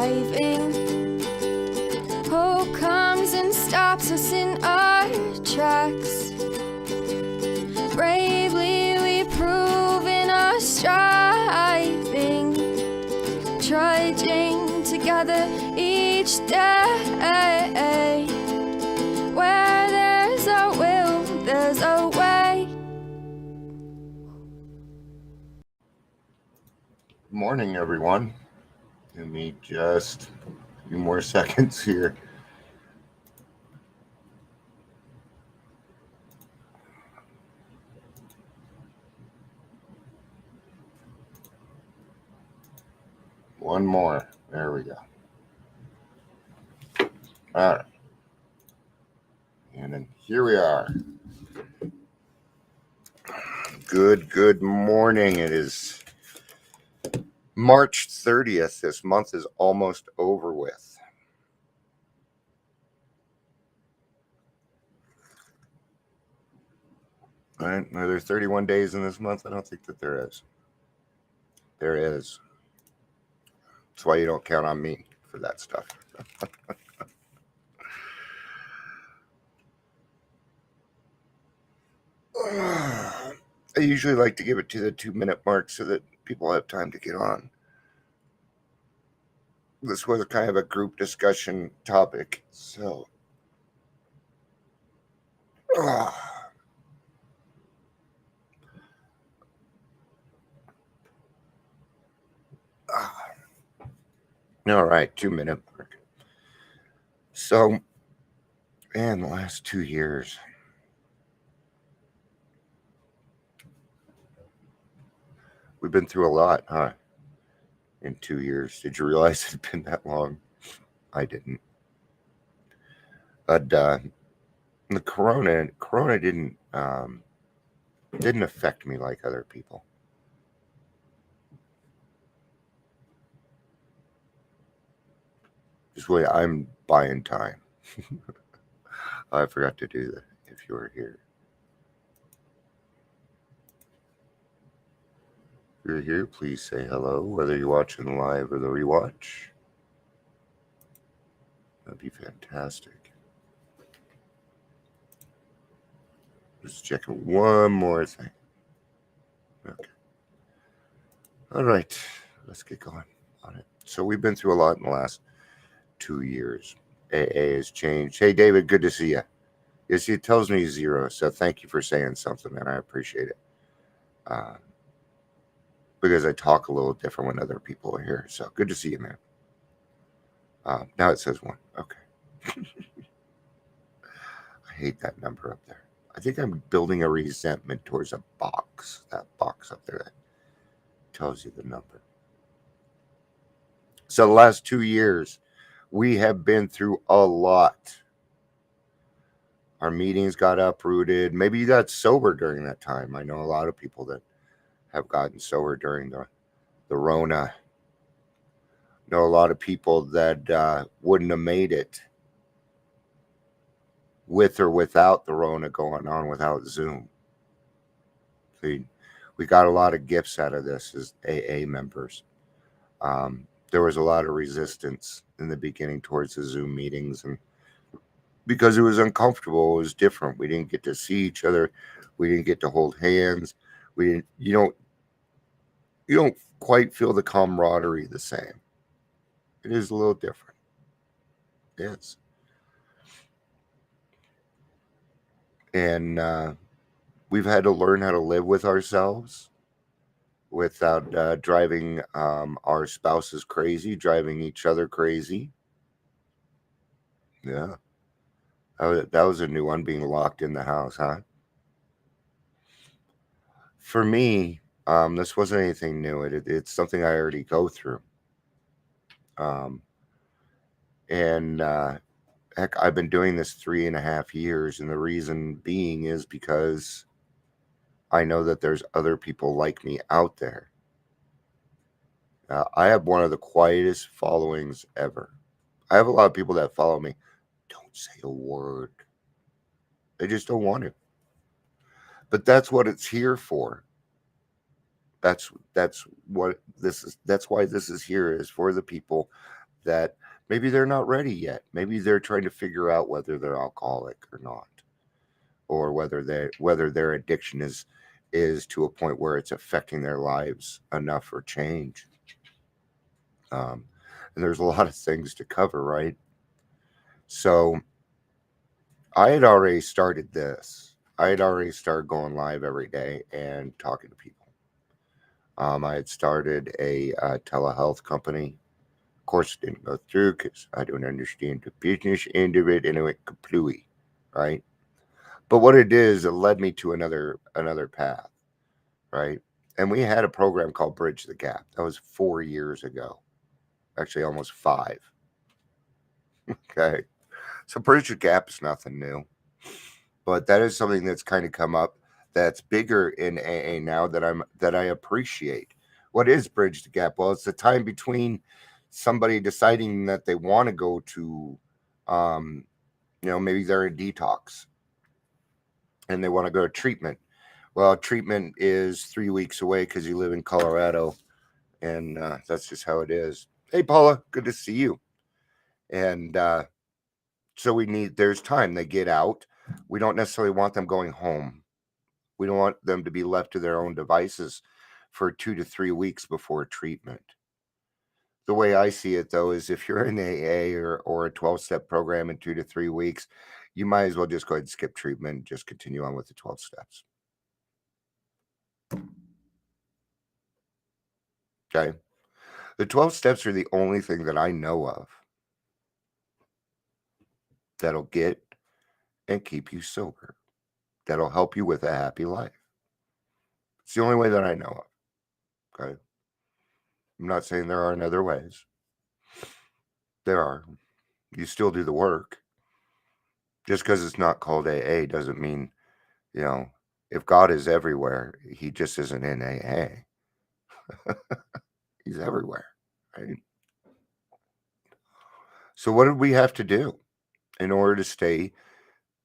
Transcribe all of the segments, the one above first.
driving. Hope comes and stops us in our tracks. Bravely we prove in our striving, trudging together each day. Where there's a will, there's a way. Morning, everyone. Give me just a few more seconds here. One more. There we go. All right. And then here we are. Good morning. It is March 30th. This month is almost over with. All right. Are there 31 days in this month? I don't think that there is. There is. That's why you don't count on me for that stuff. I usually like to give it to the 2-minute mark so that people have time to get on. This was kind of a group discussion topic, so. All right, 2-minute mark. So, man, the last 2 years. We've been through a lot, huh? In 2 years. Did you realize it'd been that long? I didn't. But the corona didn't affect me like other people. Just wait, I'm buying time. I forgot to do that if you were here. If you're here, please say hello, whether you're watching live or the rewatch. That'd be fantastic. Just checking one more thing. Okay. All right, let's get going on it. So we've been through a lot in the last 2 years. AA has changed. Hey, David, good to see you. Yes, it tells me 0, so thank you for saying something, man. I appreciate it. Because I talk a little different when other people are here. So good to see you, man. Now it says 1. Okay. I hate that number up there. I think I'm building a resentment towards a box. That box up there that tells you the number. So the last 2 years, we have been through a lot. Our meetings got uprooted. Maybe you got sober during that time. I know a lot of people that have gotten sober during the Rona. Know a lot of people that wouldn't have made it with or without the Rona going on, without Zoom. See, we got a lot of gifts out of this as AA members. There was a lot of resistance in the beginning towards the Zoom meetings, and because it was uncomfortable, it was different. We didn't get to see each other. We didn't get to hold hands. You don't quite feel the camaraderie the same. It is a little different. Yes. And we've had to learn how to live with ourselves without driving our spouses crazy, driving each other crazy. Yeah. That was a new one, being locked in the house, huh? For me, this wasn't anything new. It's something I already go through. Heck, I've been doing this 3.5 years, and the reason being is because I know that there's other people like me out there. I have one of the quietest followings ever. I have a lot of people that follow me. Don't say a word. They just don't want to. But that's what it's here for. That's what this is. That's why this is here, is for the people that maybe they're not ready yet. Maybe they're trying to figure out whether they're alcoholic or not, or whether their addiction is to a point where it's affecting their lives enough for change. And there's a lot of things to cover, right? So I had already started this. I had already started going live every day and talking to people. I had started a telehealth company. Of course, it didn't go through because I don't understand the business end of it, and it went kaplooey, right? But what it is, it led me to another path, right? And we had a program called Bridge the Gap. That was 4 years ago, actually almost 5. Okay, so Bridge the Gap is nothing new, but that is something that's kind of come up that's bigger in AA now that I appreciate. What is Bridge the Gap? Well, it's the time between somebody deciding that they want to go to, maybe they're in detox and they want to go to treatment. Well, treatment is 3 weeks away because you live in Colorado, and that's just how it is. Hey, Paula, good to see you. And so there's time. They get out. We don't necessarily want them going home. We don't want them to be left to their own devices for 2 to 3 weeks before treatment. The way I see it, though, is if you're in AA or a 12-step program in 2 to 3 weeks, you might as well just go ahead and skip treatment and just continue on with the 12 steps. Okay? The 12 steps are the only thing that I know of that'll get and keep you sober, that'll help you with a happy life. It's the only way that I know of. Okay? I'm not saying there aren't other ways. There are. You still do the work. Just because it's not called AA doesn't mean, if God is everywhere, he just isn't in AA. He's everywhere, right? So what did we have to do in order to stay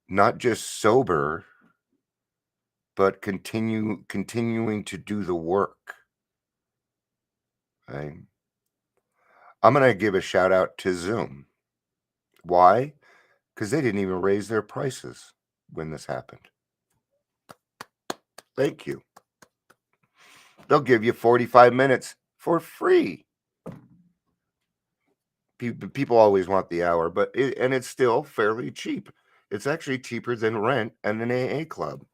not just sober, but continuing to do the work? Right? I'm going to give a shout out to Zoom. Why? Because they didn't even raise their prices when this happened. Thank you. They'll give you 45 minutes for free. People always want the hour, and it's still fairly cheap. It's actually cheaper than rent at an AA club.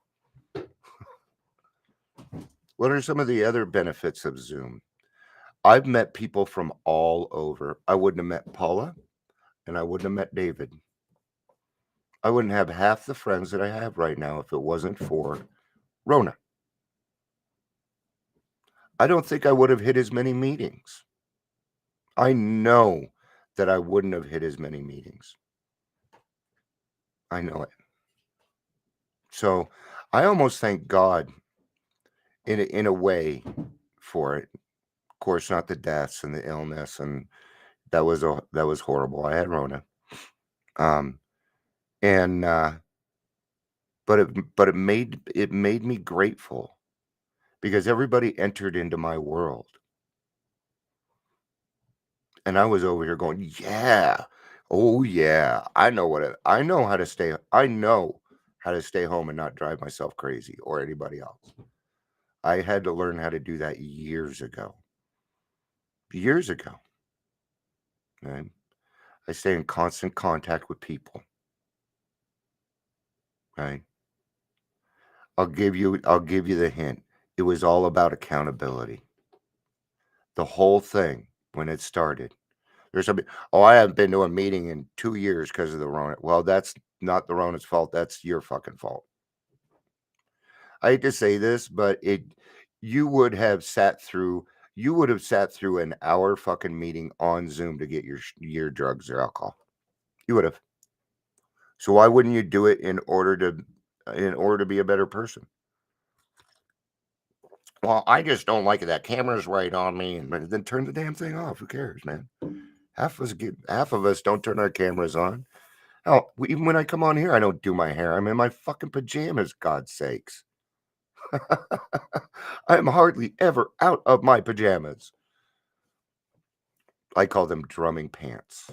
What are some of the other benefits of Zoom? I've met people from all over. I wouldn't have met Paula, and I wouldn't have met David. I wouldn't have half the friends that I have right now if it wasn't for Rona. I don't think I would have hit as many meetings. I know that I wouldn't have hit as many meetings. I know it. So I almost thank God in a way for it. Of course, not the deaths and the illness, and that was horrible. I had Rona, but it made me grateful because everybody entered into my world, and I was over here going, yeah, oh yeah, I know how to stay. I know how to stay home and not drive myself crazy or anybody else. I had to learn how to do that years ago. Right? I stay in constant contact with people. Right? I'll give you the hint. It was all about accountability. The whole thing when it started. There's somebody, I haven't been to a meeting in 2 years because of the Rona. Well, that's not the Rona's fault. That's your fucking fault. I hate to say this, but you would have sat through an hour fucking meeting on Zoom to get your drugs or alcohol. You would have. So why wouldn't you do it in order to be a better person? Well, I just don't like it. That camera's right on me, and then turn the damn thing off. Who cares, man? Half of us don't turn our cameras on. Hell, even when I come on here, I don't do my hair. I'm in my fucking pajamas, God's sakes. I'm hardly ever out of my pajamas. I call them drumming pants.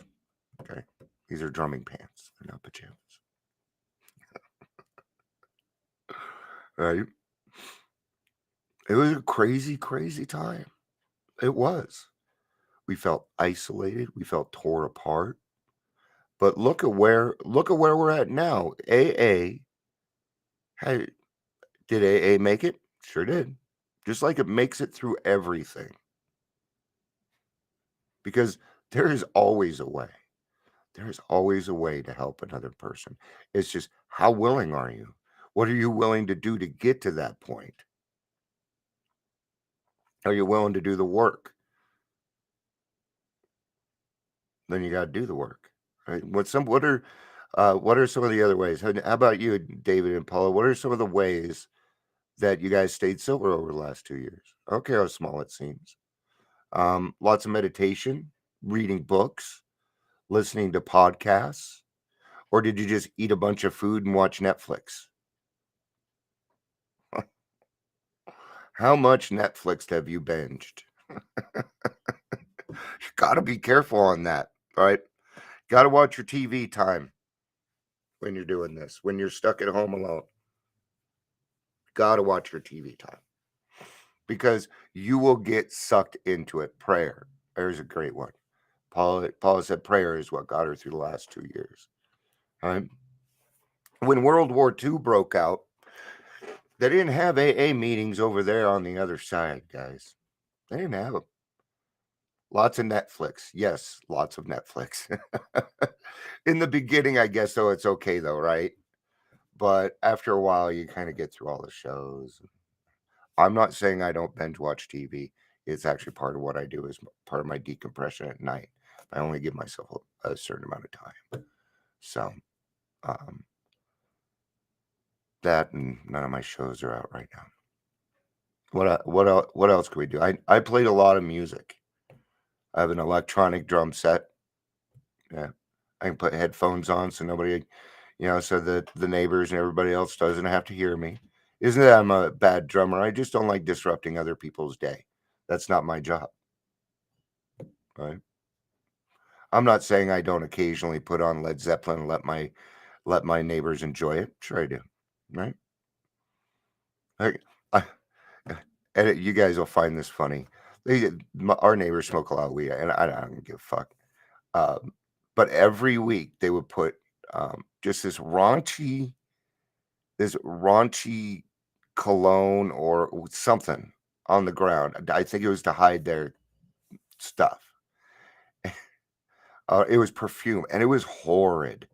Okay. These are drumming pants. They're not pajamas. Right? It was a crazy, crazy time. It was. We felt isolated. We felt torn apart. But look at where we're at now. AA had did AA make it? Sure did. Just like it makes it through everything. Because there is always a way. There is always a way to help another person. It's just how willing are you? What are you willing to do to get to that point? Are you willing to do the work? Then you got to do the work, right? What are some of the other ways? How about you, David and Paula? What are some of the ways that you guys stayed sober over the last 2 years? I don't care how small it seems. Lots of meditation, reading books, listening to podcasts, or did you just eat a bunch of food and watch Netflix? How much Netflix have you binged? You got to be careful on that, right? Got to watch your TV time when you're doing this, when you're stuck at home alone. Got to watch your TV time because you will get sucked into it. Prayer. There's a great one. Paula said prayer is what got her through the last 2 years. Right? When World War II broke out, they didn't have AA meetings over there on the other side, guys. They didn't have them. Lots of Netflix. Yes, lots of Netflix. In the beginning, I guess, though, it's okay, though, right? But after a while, you kind of get through all the shows. I'm not saying I don't binge watch TV. It's actually part of what I do, is part of my decompression at night. I only give myself a certain amount of time. So, that and none of my shows are out right now. What else can we do? I played a lot of music. I have an electronic drum set. Yeah. I can put headphones on so nobody, so that the neighbors and everybody else doesn't have to hear me. Isn't that I'm a bad drummer? I just don't like disrupting other people's day. That's not my job. Right? I'm not saying I don't occasionally put on Led Zeppelin and let my neighbors enjoy it. Sure I do. Right? I, and you guys will find this funny. Our neighbors smoke a lot of weed, and I don't give a fuck. But every week they would put just this raunchy cologne or something on the ground. I think it was to hide their stuff. It was perfume, and it was horrid.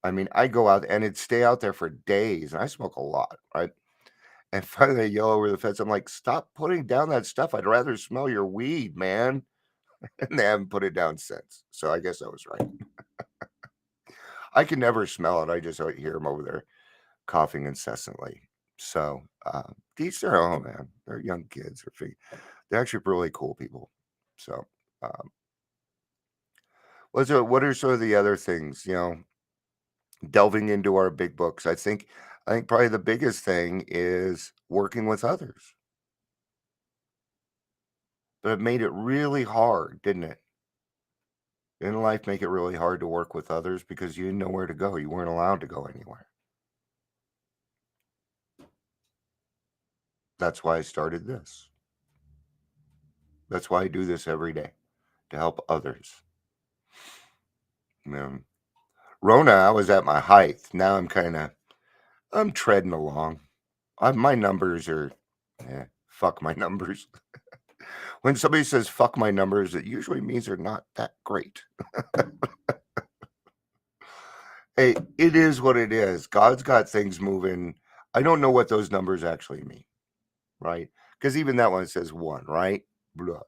I mean, I go out and it'd stay out there for days, and I smoke a lot, right? And finally, they yell over the fence. I'm like, "Stop putting down that stuff. I'd rather smell your weed, man." And they haven't put it down since. So I guess I was right. I can never smell it. I just hear them over there coughing incessantly. So these are oh man, they're young kids. They're actually really cool people. So what are some of the other things? Delving into our big books. I think probably the biggest thing is working with others. But it made it really hard, didn't it? Didn't life make it really hard to work with others because you didn't know where to go? You weren't allowed to go anywhere. That's why I started this. That's why I do this every day, to help others. Rona, I was at my height. Now I'm treading along. My numbers are, fuck my numbers. When somebody says fuck my numbers, it usually means they're not that great. Hey, it is what it is. God's got things moving. I don't know what those numbers actually mean, right? Because even that one says 1, right? Blah.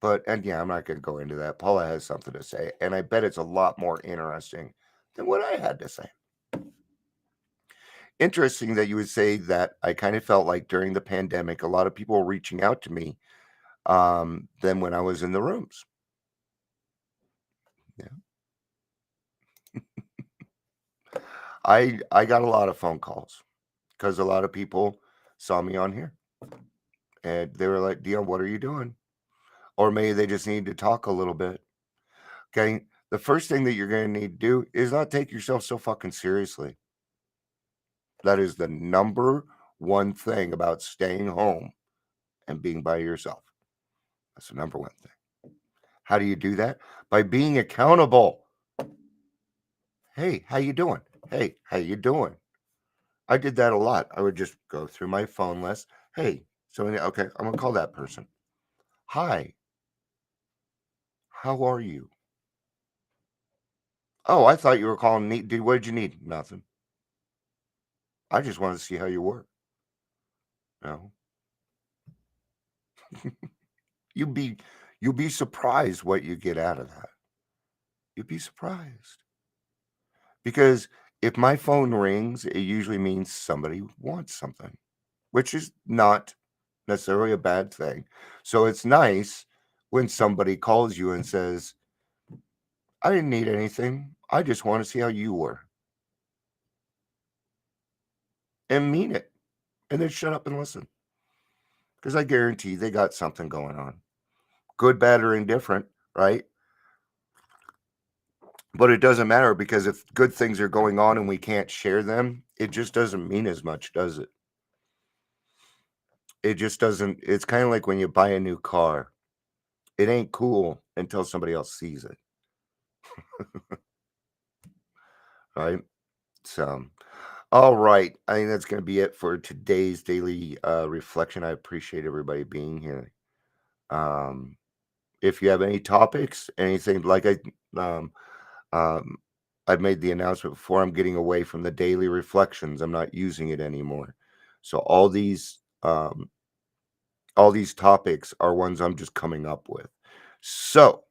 But, and yeah, I'm not going to go into that. Paula has something to say, and I bet it's a lot more interesting than what I had to say. Interesting that you would say that. I kind of felt like during the pandemic, a lot of people were reaching out to me than when I was in the rooms. Yeah. I got a lot of phone calls because a lot of people saw me on here and they were like, Dion, what are you doing? or maybe they just need to talk a little bit. Okay. The first thing that you're going to need to do is not take yourself so fucking seriously. That is the number one thing about staying home and being by yourself. That's the number one thing. How do you do that? By being accountable. Hey, how you doing? Hey, how you doing? I did that a lot. I would just go through my phone list. Hey, so okay, I'm gonna call that person. Hi, how are you? Oh, I thought you were calling me. What did you need? Nothing. I just wanted to see how you were. No, you be you'll be surprised what you get out of that. You'd be surprised because if my phone rings, it usually means somebody wants something, which is not necessarily a bad thing. So it's nice when somebody calls you and says, I didn't need anything. I just want to see how you were. And mean it. And then shut up and listen. Because I guarantee they got something going on. Good, bad, or indifferent, right? But it doesn't matter because if good things are going on and we can't share them, it just doesn't mean as much, does it? It just doesn't. It's kind of like when you buy a new car. It ain't cool until somebody else sees it. Right? So, all right. I think that's going to be it for today's daily reflection. I appreciate everybody being here. If you have any topics, anything like um, um, I've made the announcement before, I'm getting away from the daily reflections. I'm not using it anymore. So all these topics are ones I'm just coming up with. So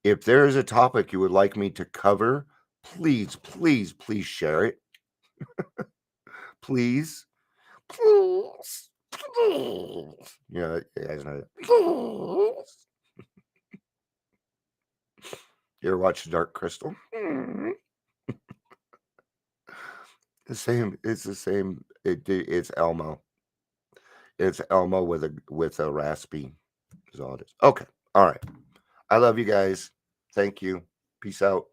if there is a topic you would like me to cover, please, please, please share it. Please. Please. Please. Yeah, you guys know that. Please. You ever watch Dark Crystal? The same. It's the same. It's Elmo. It's Elmo with a raspy. Is all it is. Okay. All right. I love you guys. Thank you. Peace out.